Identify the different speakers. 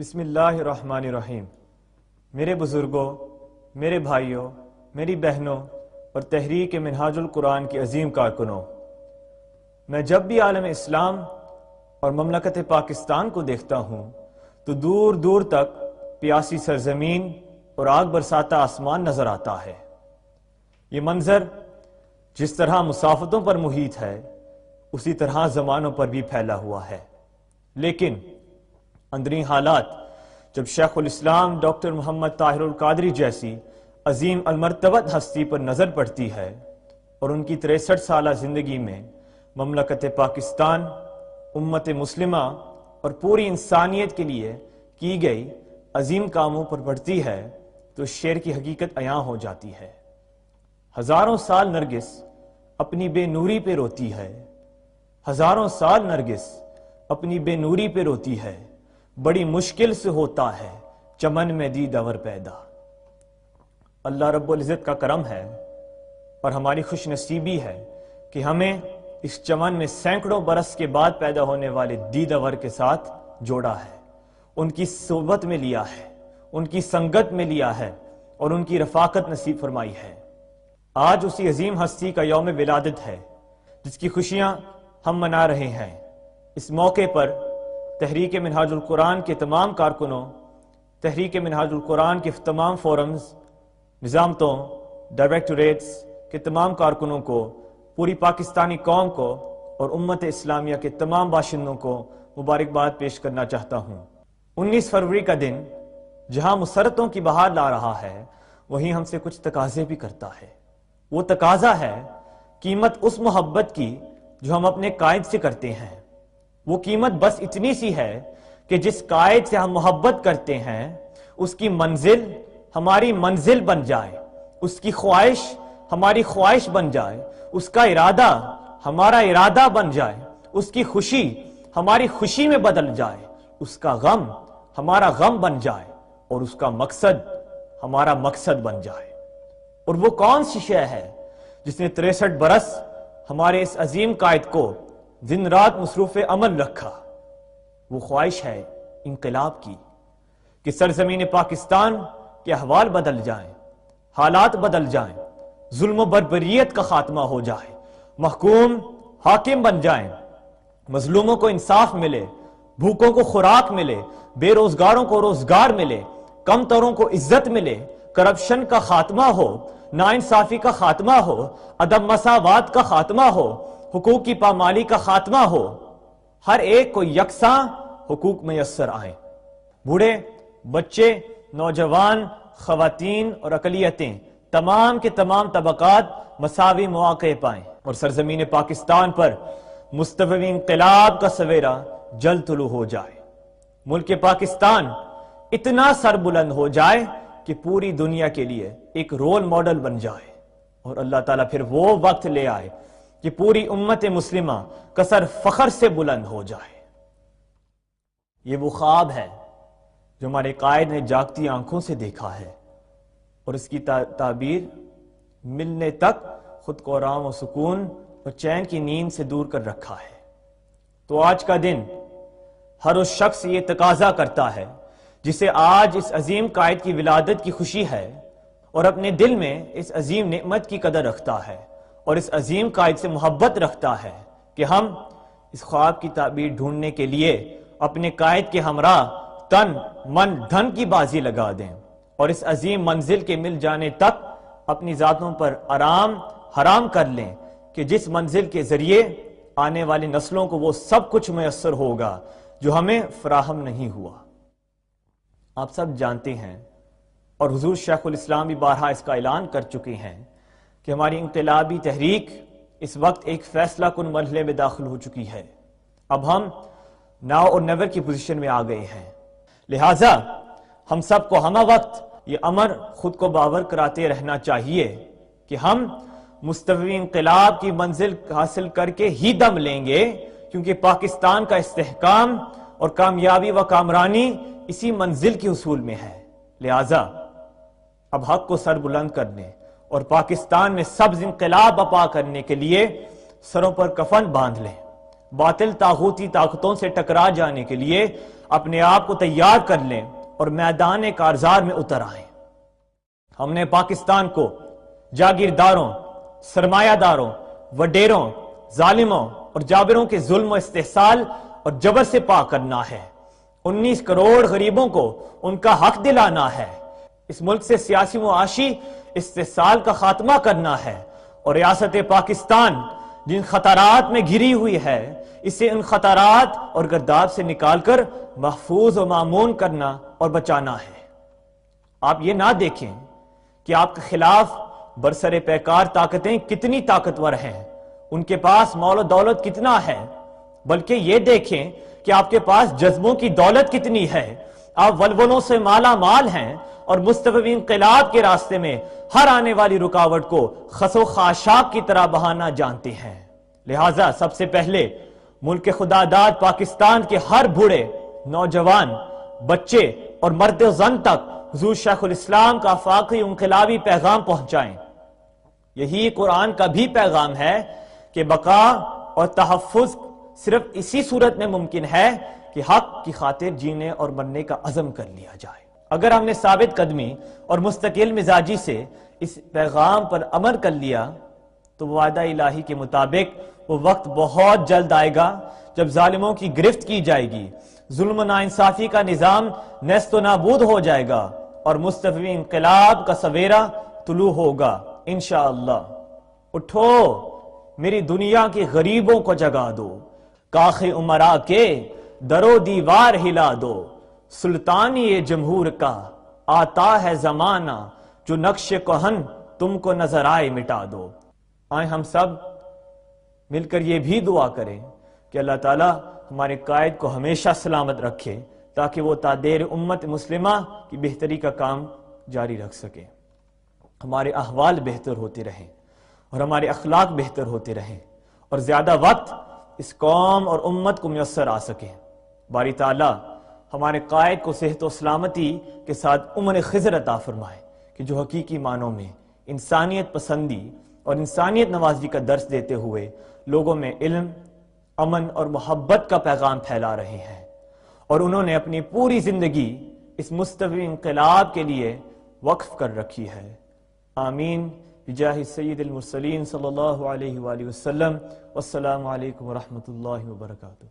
Speaker 1: بسم اللہ الرحمن الرحیم۔ میرے بزرگوں، میرے بھائیوں، میری بہنوں اور تحریک منہاج القرآن کی عظیم کارکنوں، میں جب بھی عالم اسلام اور مملکت پاکستان کو دیکھتا ہوں تو دور دور تک پیاسی سرزمین اور آگ برساتا آسمان نظر آتا ہے۔ یہ منظر جس طرح مسافتوں پر محیط ہے اسی طرح زمانوں پر بھی پھیلا ہوا ہے، لیکن اندرین حالات جب شیخ الاسلام ڈاکٹر محمد طاہر القادری جیسی عظیم المرتبت ہستی پر نظر پڑتی ہے اور ان کی 63 سالہ زندگی میں مملکت پاکستان، امت مسلمہ اور پوری انسانیت کے لیے کی گئی عظیم کاموں پر پڑتی ہے تو شعر کی حقیقت عیاں ہو جاتی ہے۔ ہزاروں سال نرگس اپنی بے نوری پہ روتی ہے، ہزاروں سال نرگس اپنی بے نوری پہ روتی ہے، بڑی مشکل سے ہوتا ہے چمن میں دی دور پیدا۔ اللہ رب العزت کا کرم ہے اور ہماری خوش نصیبی ہے کہ ہمیں اس چمن میں سینکڑوں برس کے بعد پیدا ہونے والے دی دور کے ساتھ جوڑا ہے، ان کی صحبت میں لیا ہے، ان کی سنگت میں لیا ہے اور ان کی رفاقت نصیب فرمائی ہے۔ آج اسی عظیم ہستی کا یوم ولادت ہے جس کی خوشیاں ہم منا رہے ہیں۔ اس موقع پر تحریک منہاج القرآن کے تمام کارکنوں، تحریک منہاج القرآن کے تمام فورمز، نظامتوں، ڈائریکٹوریٹس کے تمام کارکنوں کو، پوری پاکستانی قوم کو اور امت اسلامیہ کے تمام باشندوں کو مبارکباد پیش کرنا چاہتا ہوں۔ 19 فروری کا دن جہاں مسرتوں کی بہار لا رہا ہے وہیں ہم سے کچھ تقاضے بھی کرتا ہے۔ وہ تقاضا ہے قیمت اس محبت کی جو ہم اپنے قائد سے کرتے ہیں۔ وہ قیمت بس اتنی سی ہے کہ جس قائد سے ہم محبت کرتے ہیں اس کی منزل ہماری منزل بن جائے، اس کی خواہش ہماری خواہش بن جائے، اس کا ارادہ ہمارا ارادہ بن جائے، اس کی خوشی ہماری خوشی میں بدل جائے، اس کا غم ہمارا غم بن جائے اور اس کا مقصد ہمارا مقصد بن جائے۔ اور وہ کون سی شے ہے جس نے 63 برس ہمارے اس عظیم قائد کو دن رات مصروف عمل رکھا؟ وہ خواہش ہے انقلاب کی کہ سرزمین پاکستان کے احوال بدل جائیں، حالات بدل جائیں، ظلم و بربریت کا خاتمہ ہو جائے، محکوم حاکم بن جائیں، مظلوموں کو انصاف ملے، بھوکوں کو خوراک ملے، بے روزگاروں کو روزگار ملے، کم تروں کو عزت ملے، کرپشن کا خاتمہ ہو، ناانصافی کا خاتمہ ہو، عدم مساوات کا خاتمہ ہو، حقوق کی پامالی کا خاتمہ ہو، ہر ایک کو یکساں حقوق میسر آئیں، بوڑھے، بچے، نوجوان، خواتین اور اقلیتیں، تمام کے تمام طبقات مساوی مواقع پائیں اور سرزمین پاکستان پر مستوی انقلاب کا سویرا جلد طلوع ہو جائے۔ ملک پاکستان اتنا سر بلند ہو جائے کہ پوری دنیا کے لیے ایک رول ماڈل بن جائے اور اللہ تعالیٰ پھر وہ وقت لے آئے کہ پوری امت مسلمہ کا سر فخر سے بلند ہو جائے۔ یہ وہ خواب ہے جو ہمارے قائد نے جاگتی آنکھوں سے دیکھا ہے اور اس کی تعبیر ملنے تک خود کو آرام و سکون اور چین کی نیند سے دور کر رکھا ہے۔ تو آج کا دن ہر اس شخص یہ تقاضا کرتا ہے جسے آج اس عظیم قائد کی ولادت کی خوشی ہے اور اپنے دل میں اس عظیم نعمت کی قدر رکھتا ہے اور اس عظیم قائد سے محبت رکھتا ہے کہ ہم اس خواب کی تعبیر ڈھونڈنے کے لیے اپنے قائد کے ہمراہ تن من دھن کی بازی لگا دیں اور اس عظیم منزل کے مل جانے تک اپنی ذاتوں پر آرام حرام کر لیں کہ جس منزل کے ذریعے آنے والی نسلوں کو وہ سب کچھ میسر ہوگا جو ہمیں فراہم نہیں ہوا۔ آپ سب جانتے ہیں اور حضور شیخ الاسلام بھی بارہا اس کا اعلان کر چکے ہیں کہ ہماری انقلابی تحریک اس وقت ایک فیصلہ کن مرحلے میں داخل ہو چکی ہے۔ اب ہم ناؤ اور نیور کی پوزیشن میں آ گئے ہیں، لہٰذا ہم سب کو ہمہ وقت یہ امر خود کو باور کراتے رہنا چاہیے کہ ہم مستوی انقلاب کی منزل حاصل کر کے ہی دم لیں گے، کیونکہ پاکستان کا استحکام اور کامیابی و کامرانی اسی منزل کے حصول میں ہے۔ لہٰذا اب حق کو سر بلند کرنے اور پاکستان میں سبز انقلاب برپا کرنے کے لیے سروں پر کفن باندھ لیں، باطل طاغوتی طاقتوں سے ٹکرا جانے کے لیے اپنے آپ کو تیار کر لیں اور میدان کارزار میں اتر آئیں۔ ہم نے پاکستان کو جاگیرداروں، سرمایہ داروں، وڈیروں، ظالموں اور جابروں کے ظلم و استحصال اور جبر سے پاک کرنا ہے۔ 19 کروڑ غریبوں کو ان کا حق دلانا ہے۔ اس ملک سے سیاسی معاشی استحصال کا خاتمہ کرنا ہے اور ریاست پاکستان جن خطرات میں گھری ہوئی ہے اسے ان خطرات اور گرداب سے نکال کر محفوظ و مامون کرنا اور بچانا ہے۔ آپ یہ نہ دیکھیں کہ آپ کے خلاف برسر پیکار طاقتیں کتنی طاقتور ہیں، ان کے پاس مال و دولت کتنا ہے، بلکہ یہ دیکھیں کہ آپ کے پاس جذبوں کی دولت کتنی ہے۔ آپ ولولوں سے مالا مال ہیں اور مستقبل انقلاب کے راستے میں ہر آنے والی رکاوٹ کو خس و خاشاک کی طرح بہانا جانتے ہیں۔ لہٰذا سب سے پہلے ملک خدا داد پاکستان کے ہر بوڑھے، نوجوان، بچے اور مرد و زن تک حضور شیخ الاسلام کا آفاقی انقلابی پیغام پہنچائیں۔ یہی قرآن کا بھی پیغام ہے کہ بقا اور تحفظ صرف اسی صورت میں ممکن ہے کہ حق کی خاطر جینے اور مرنے کا عزم کر لیا جائے۔ اگر ہم نے ثابت قدمی اور مستقل مزاجی سے اس پیغام پر عمل کر لیا تو وعدہ الہی کے مطابق وہ وقت بہت جلد آئے گا جب ظالموں کی گرفت کی جائے گی، ظلم و ناانصافی کا نظام نیست و نابود ہو جائے گا اور مستقبل انقلاب کا سویرا طلوع ہوگا انشاءاللہ۔ اٹھو میری دنیا کے غریبوں کو جگا دو، کاخ امراء کے در و دیوار ہلا دو، سلطانی جمہور کا آتا ہے زمانہ، جو نقش کہن تم کو نظر آئے مٹا دو۔ آئیں ہم سب مل کر یہ بھی دعا کریں کہ اللہ تعالیٰ ہمارے قائد کو ہمیشہ سلامت رکھے تاکہ وہ تادیر امت مسلمہ کی بہتری کا کام جاری رکھ سکے، ہمارے احوال بہتر ہوتے رہیں اور ہمارے اخلاق بہتر ہوتے رہیں اور زیادہ وقت اس قوم اور امت کو میسر آ سکے۔ باری تعالیٰ ہمارے قائد کو صحت و سلامتی کے ساتھ عمر خضر عطا فرمائے کہ جو حقیقی معنوں میں انسانیت پسندی اور انسانیت نوازی کا درس دیتے ہوئے لوگوں میں علم، امن اور محبت کا پیغام پھیلا رہے ہیں، اور انہوں نے اپنی پوری زندگی اس مستقبل انقلاب کے لیے وقف کر رکھی ہے۔ آمین بجاہ سید المرسلین صلی اللہ علیہ وآلہ وسلم۔ والسلام علیکم ورحمۃ اللہ وبرکاتہ۔